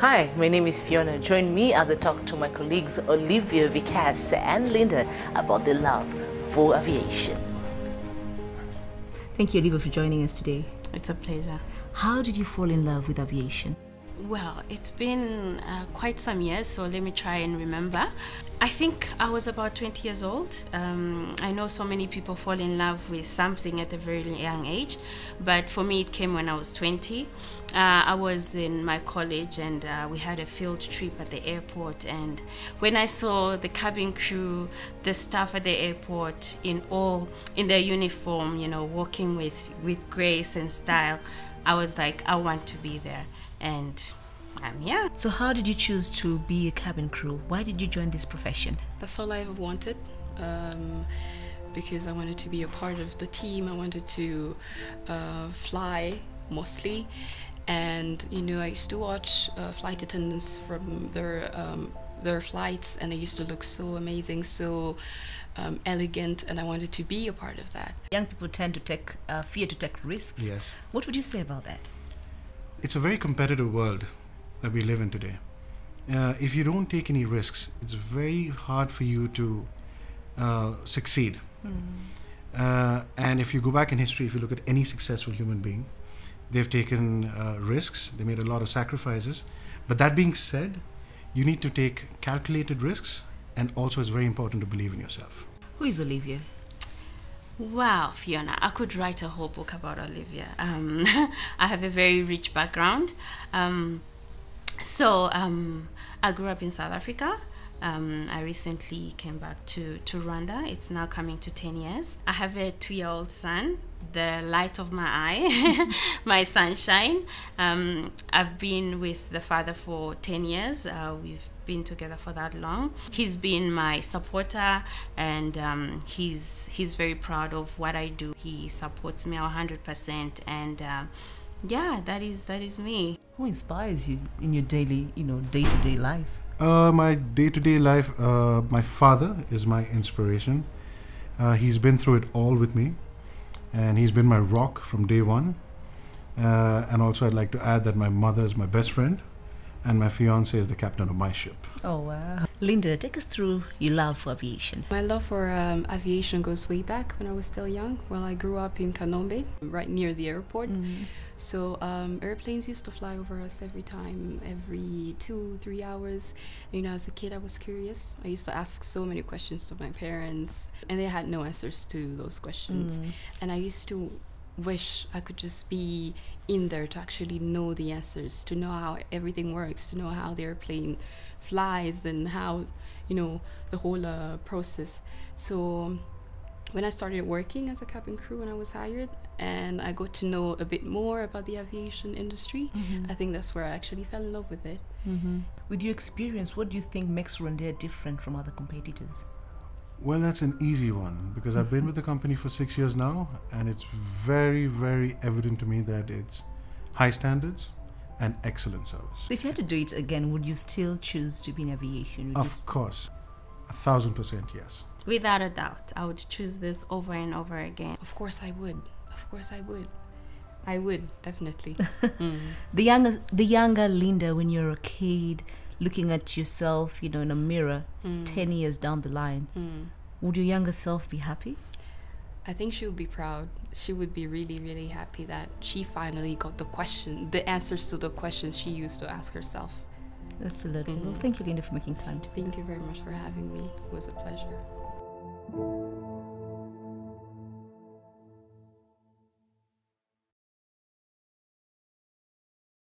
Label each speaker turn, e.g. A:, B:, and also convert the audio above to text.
A: Hi, my name is Fiona. Join me as I talk to my colleagues Olivia, Vikas and Linda about their love for aviation.
B: Thank you, Olivia, for joining us today.
C: It's a pleasure.
B: How did you fall in love with aviation?
C: Well, it's been quite some years, so let me try and remember. I think I was about 20 years old. I know so many people fall in love with something at a very young age, but for me it came when I was 20. I was in my college and we had a field trip at the airport, and when I saw the cabin crew, the staff at the airport in their uniform, you know, walking with grace and style, I was like, I want to be there. And yeah.
B: So how did you choose to be a cabin crew? Why did you join this profession?
D: That's all I ever wanted, because I wanted to be a part of the team. I wanted to fly mostly, and you know, I used to watch flight attendants from their flights, and they used to look so amazing, so elegant, and I wanted to be a part of that.
B: Young people tend to fear to take risks.
E: Yes.
B: What would you say about that?
E: It's a very competitive world that we live in today. If you don't take any risks, it's very hard for you to succeed. And if you go back in history, if you look at any successful human being, they've taken risks, they made a lot of sacrifices. But that being said, you need to take calculated risks, and also it's very important to believe in yourself. Who is Olivia?
C: Wow, Fiona, I could write a whole book about Olivia. I have a very rich background. I grew up in South Africa. I recently came back to Rwanda. It's now coming to 10 years. I have a 2-year-old son, the light of my eye, my sunshine. I've been with the father for 10 years. We've been together for that long. He's been my supporter, and he's very proud of what I do. He supports me 100%, and yeah, that is me.
B: Who inspires you in your daily, day-to-day life?
E: My day-to-day life, my father is my inspiration. He's been through it all with me, and he's been my rock from day one. And also I'd like to add that my mother is my best friend, and my fiance is the captain of my ship.
B: Oh, wow. Linda, take us through your love for aviation.
D: My love for aviation goes way back when I was still young. Well, I grew up in Kanombe, right near the airport. So airplanes used to fly over us every 2-3 hours. You know, as a kid, I was curious. I used to ask so many questions to my parents, and they had no answers to those questions. And I used to wish I could just be in there to actually know the answers, to know how everything works, to know how the airplane flies, and how, you know, the whole process. So when I started working as a cabin crew, when I was hired, and I got to know a bit more about the aviation industry, I think that's where I actually fell in love with it.
B: With your experience, what do you think makes Rwanda different from other competitors?
E: Well, that's an easy one, because I've been with the company for 6 years now, and it's very, very evident to me that it's high standards and excellent service.
B: If you had to do it again, would you still choose to be in aviation?
E: Of course, 1000% yes.
C: Without a doubt, I would choose this over and over again.
D: Of course I would. Of course I would. I would, definitely.
B: The younger Linda, when you're a kid, looking at yourself, in a mirror 10 years down the line, would your younger self be happy?
D: I think she would be proud. She would be really, really happy that she finally got the answers to the questions she used to ask herself.
B: Absolutely. Well, thank you, Linda, for making time.
D: Thank you very much for having me. It was a pleasure.